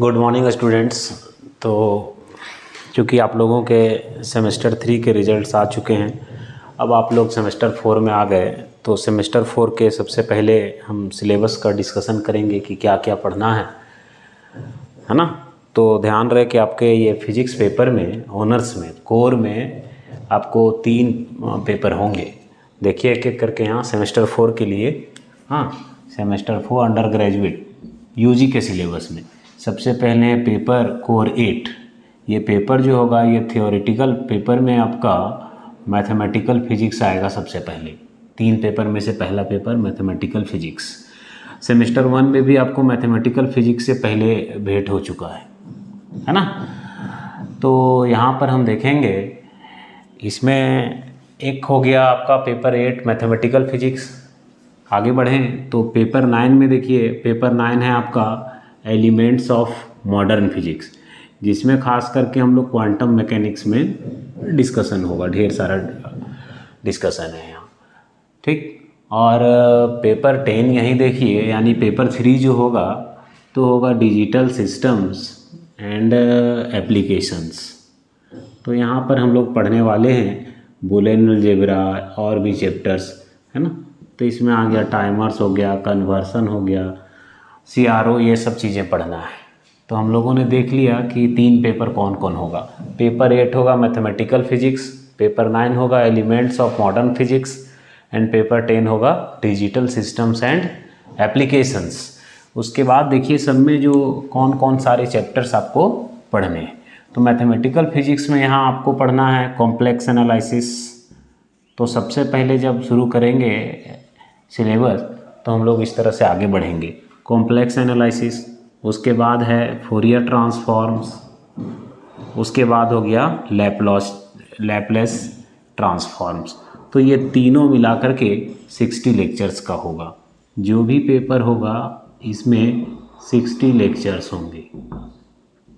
Good morning students. तो चूँकि आप लोगों के सेमेस्टर 3 के रिजल्ट्स आ चुके हैं, अब आप लोग सेमेस्टर 4 में आ गए, तो सेमेस्टर 4 के सबसे पहले हम सिलेबस का डिस्कशन करेंगे कि क्या क्या पढ़ना है ना। तो ध्यान रहे कि आपके ये फिजिक्स पेपर में, ऑनर्स में, कोर में आपको 3 पेपर होंगे। देखिए एक एक करके यहाँ सेमेस्टर 4 के लिए। सेमेस्टर 4 अंडर ग्रेजुएट यूजी के सिलेबस में सबसे पहले पेपर कोर 8। ये पेपर जो होगा ये थियोरेटिकल पेपर में आपका मैथमेटिकल फिजिक्स आएगा सबसे पहले। 3 पेपर में से पहला पेपर मैथमेटिकल फिजिक्स। सेमेस्टर 1 में भी आपको मैथमेटिकल फिजिक्स से पहले भेंट हो चुका है ना। तो यहाँ पर हम देखेंगे, इसमें एक हो गया आपका पेपर 8 मैथमेटिकल फिजिक्स। आगे बढ़ें तो पेपर 9 में देखिए, पेपर 9 है आपका एलिमेंट्स ऑफ मॉडर्न फिजिक्स, जिसमें खास करके हम लोग क्वांटम मैकेनिक्स में डिस्कशन होगा। ढेर सारा डिस्कशन है यहाँ, ठीक। और पेपर 10 यहीं देखिए, यानी पेपर 3 जो होगा तो होगा डिजिटल सिस्टम्स एंड एप्लीकेशंस। तो यहाँ पर हम लोग पढ़ने वाले हैं बूलियन अलजेब्रा और भी चैप्टर्स, है ना। तो इसमें आ गया टाइमर्स हो गया, कन्वर्सन हो गया, CRO, ये सब चीज़ें पढ़ना है। तो हम लोगों ने देख लिया कि 3 पेपर कौन कौन होगा। पेपर 8 होगा मैथमेटिकल फिजिक्स, पेपर 9 होगा elements of modern physics and paper 10 होगा डिजिटल सिस्टम्स एंड एप्लीकेशंस। उसके बाद देखिए सब में जो कौन कौन सारे चैप्टर्स आपको पढ़ने हैं। तो मैथमेटिकल फिजिक्स में यहाँ आपको पढ़ना है कॉम्प्लेक्स एनालिसिस। तो सबसे पहले जब शुरू करेंगे सिलेबस तो हम लोग इस तरह से आगे बढ़ेंगे, कॉम्प्लेक्स एनालिसिस, उसके बाद है फोरियर ट्रांसफॉर्म्स, उसके बाद हो गया लैपलेस ट्रांसफॉर्म्स। तो ये तीनों मिला करके 60 लेक्चर्स का होगा। जो भी पेपर होगा इसमें 60 लेक्चर्स होंगे।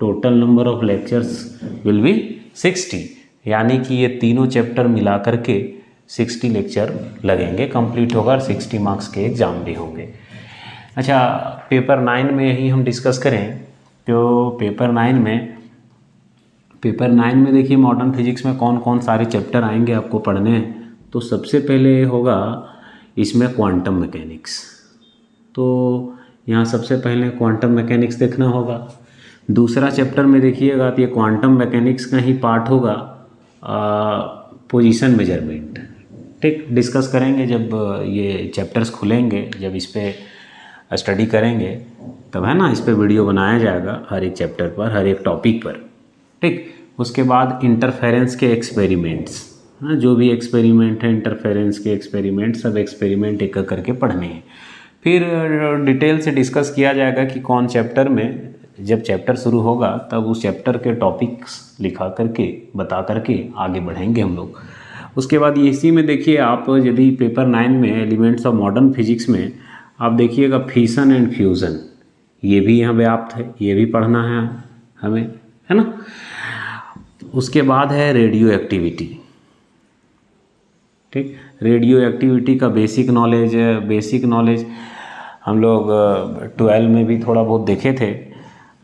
Total number of lectures will be 60, यानी कि ये तीनों चैप्टर मिला करके 60 लेक्चर लगेंगे, कंप्लीट होगा और 60 मार्क्स के एग्ज़ाम भी होंगे। अच्छा, पेपर 9 में ही हम डिस्कस करें तो पेपर 9 में देखिए मॉडर्न फिजिक्स में कौन कौन सारे चैप्टर आएंगे आपको पढ़ने हैं। तो सबसे पहले होगा इसमें क्वांटम मैकेनिक्स। तो यहाँ सबसे पहले क्वांटम मैकेनिक्स देखना होगा। दूसरा चैप्टर में देखिएगा आप, ये क्वांटम मैकेनिक्स का ही पार्ट होगा पोजीशन मेजरमेंट, ठीक। डिस्कस करेंगे जब ये चैप्टर्स खुलेंगे, जब इस पर स्टडी करेंगे तब, है ना। इस पर वीडियो बनाया जाएगा हर एक चैप्टर पर, हर एक टॉपिक पर, ठीक। उसके बाद इंटरफेरेंस के एक्सपेरिमेंट्स, जो भी एक्सपेरिमेंट है इंटरफेरेंस के एक्सपेरिमेंट, सब एक्सपेरिमेंट एक करके पढ़ने हैं। फिर डिटेल से डिस्कस किया जाएगा कि कौन चैप्टर में, जब चैप्टर शुरू होगा तब उस चैप्टर के टॉपिक्स लिखा करके बता करके आगे बढ़ेंगे हम लोग। उसके बाद इसी में देखिए आप, यदि पेपर 9 में एलिमेंट्स ऑफ मॉडर्न फिजिक्स में आप देखिएगा फिशन एंड फ्यूज़न, ये भी यहाँ व्याप्त है, ये भी पढ़ना है हमें, है ना। उसके बाद है रेडियो एक्टिविटी, ठीक। रेडियो एक्टिविटी का बेसिक नॉलेज हम लोग 12 में भी थोड़ा बहुत देखे थे।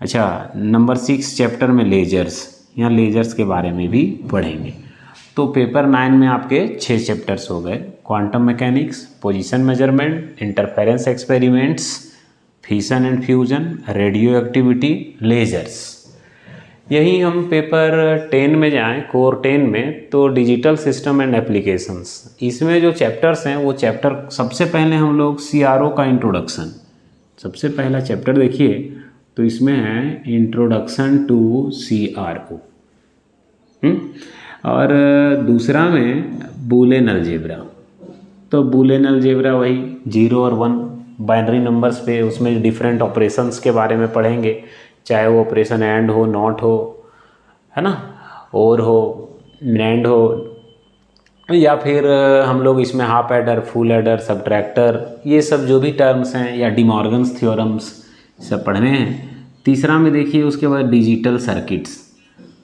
अच्छा, नंबर 6 चैप्टर में लेजर्स, यहाँ लेजर्स के बारे में भी पढ़ेंगे। तो पेपर 9 में आपके 6 चैप्टर्स हो गए, quantum mechanics, position measurement, interference experiments, fission and fusion, radioactivity, lasers. यही हम पेपर 10 में जाएं, कोर 10 में, तो डिजिटल सिस्टम एंड एप्लीकेशंस। इसमें जो चैप्टर्स हैं वो चैप्टर, सबसे पहले हम लोग CRO का इंट्रोडक्शन, सबसे पहला चैप्टर देखिए तो इसमें है इंट्रोडक्शन टू CRO। और दूसरा में बूलियन अलजेब्रा। तो बूलियन अलजेब्रा वही 0 और 1 बाइनरी नंबर्स पे, उसमें डिफरेंट ऑपरेशंस के बारे में पढ़ेंगे, चाहे वो ऑपरेशन एंड हो, नॉट हो, है ना, और हो, नैंड हो, या फिर हम लोग इसमें half adder, full adder, subtractor, ये सब जो भी टर्म्स हैं, या डिमॉर्गन्स थ्योरम्स सब पढ़ने हैं। तीसरा में देखिए उसके बाद डिजिटल सर्किट्स,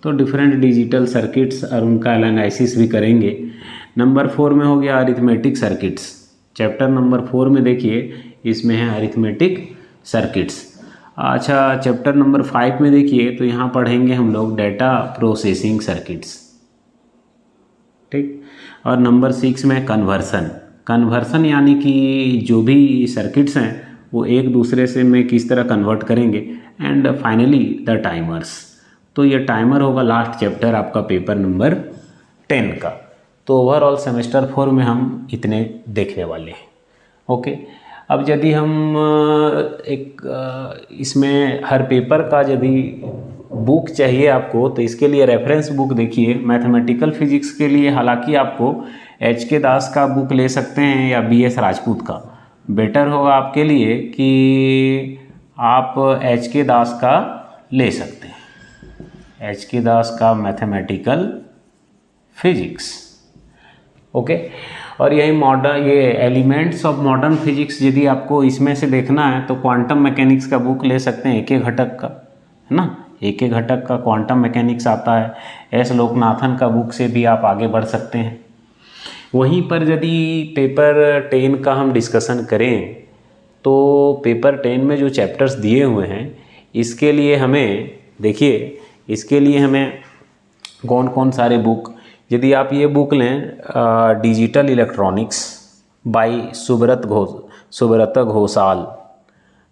तो डिफरेंट डिजिटल सर्किट्स और उनका एनालिसिस भी करेंगे। नंबर 4 में हो गया अरिथमेटिक सर्किट्स। चैप्टर नंबर 4 में देखिए इसमें है अरिथमेटिक सर्किट्स। अच्छा, चैप्टर नंबर 5 में देखिए तो यहाँ पढ़ेंगे हम लोग डेटा प्रोसेसिंग सर्किट्स, ठीक। और नंबर 6 में कन्वर्सन यानी कि जो भी सर्किट्स हैं वो एक दूसरे से में किस तरह कन्वर्ट करेंगे। And finally the timers. तो ये टाइमर होगा लास्ट चैप्टर आपका पेपर नंबर 10 का। तो ओवरऑल सेमेस्टर 4 में हम इतने देखने वाले हैं। ओके, अब यदि हम इसमें हर पेपर का यदि बुक चाहिए आपको तो इसके लिए रेफरेंस बुक देखिए। मैथमेटिकल फिजिक्स के लिए हालांकि आपको HK दास का बुक ले सकते हैं या BS राजपूत का। बेटर होगा आपके लिए कि आप HK दास का ले सकते हैं, HK दास का मैथमेटिकल फिजिक्स। ओके, और यही मॉडर्न ये एलिमेंट्स ऑफ मॉडर्न फिजिक्स यदि आपको इसमें से देखना है तो क्वांटम मैकेनिक्स का बुक ले सकते हैं, एक घटक का, है ना, एक घटक का क्वांटम मैकेनिक्स आता है। S लोकनाथन का बुक से भी आप आगे बढ़ सकते हैं। वहीं पर यदि पेपर 10 का हम डिस्कशन करें तो पेपर 10 में जो चैप्टर्स दिए हुए हैं इसके लिए हमें देखिए, इसके लिए हमें कौन कौन सारे बुक, यदि आप ये बुक लें digital electronics by Subrata Ghoshal,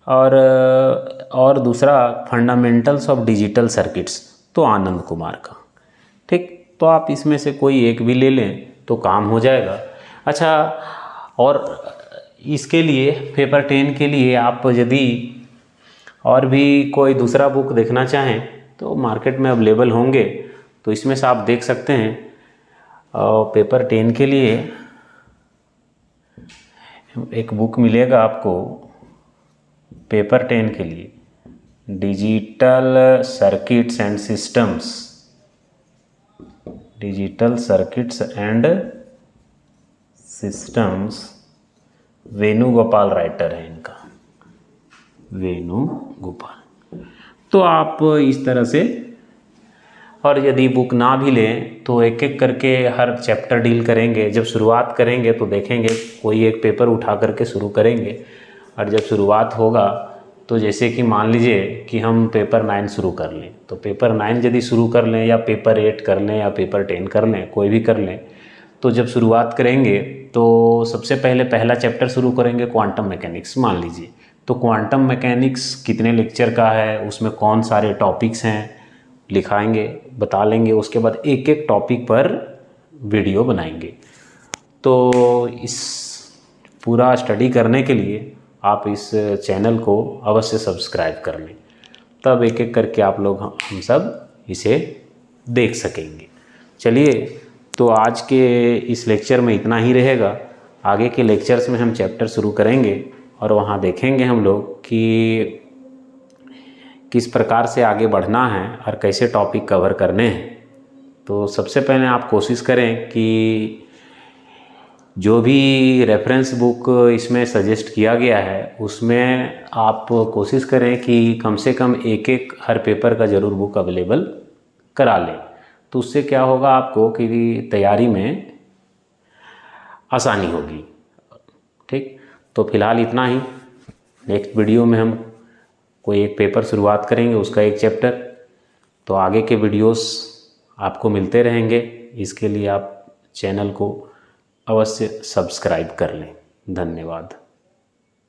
और दूसरा फंडामेंटल्स ऑफ डिजिटल सर्किट्स तो आनंद कुमार का, ठीक। तो आप इसमें से कोई एक भी ले लें तो काम हो जाएगा। अच्छा, और इसके लिए पेपर 10 के लिए आप यदि और भी कोई दूसरा बुक देखना चाहें तो मार्केट में अवेलेबल होंगे, तो इसमें से आप देख सकते हैं। पेपर 10 के लिए एक बुक मिलेगा आपको पेपर 10 के लिए, digital circuits and systems, digital circuits and systems, Venugopal writer है इनका, वेणुगोपाल। तो आप इस तरह से, और यदि बुक ना भी लें तो एक एक करके हर चैप्टर डील करेंगे। जब शुरुआत करेंगे तो देखेंगे कोई एक पेपर उठा करके शुरू करेंगे, और जब शुरुआत होगा तो जैसे कि मान लीजिए कि हम पेपर 9 शुरू कर लें, तो पेपर 9 यदि शुरू कर लें या पेपर 8 कर लें या पेपर 10 कर लें, कोई भी कर लें, तो जब शुरुआत करेंगे तो सबसे पहले पहला चैप्टर शुरू करेंगे क्वांटम मैकेनिक्स मान लीजिए। तो क्वांटम मैकेनिक्स कितने लेक्चर का है, उसमें कौन सारे टॉपिक्स हैं लिखाएंगे, बता लेंगे। उसके बाद एक एक टॉपिक पर वीडियो बनाएंगे। तो इस पूरा स्टडी करने के लिए आप इस चैनल को अवश्य सब्सक्राइब कर लें, तब एक एक करके आप लोग हम सब इसे देख सकेंगे। चलिए, तो आज के इस लेक्चर में इतना ही रहेगा। आगे के लेक्चर्स में हम चैप्टर शुरू करेंगे और वहाँ देखेंगे हम लोग कि किस प्रकार से आगे बढ़ना है और कैसे टॉपिक कवर करने हैं। तो सबसे पहले आप कोशिश करें कि जो भी रेफरेंस बुक इसमें सजेस्ट किया गया है उसमें आप कोशिश करें कि कम से कम एक एक हर पेपर का ज़रूर बुक अवेलेबल करा लें। तो उससे क्या होगा आपको कि तैयारी में आसानी होगी, ठीक। तो फिलहाल इतना ही। नेक्स्ट वीडियो में हम कोई एक पेपर शुरुआत करेंगे, उसका एक चैप्टर। तो आगे के वीडियोस आपको मिलते रहेंगे। इसके लिए आप चैनल को अवश्य सब्सक्राइब कर लें। धन्यवाद।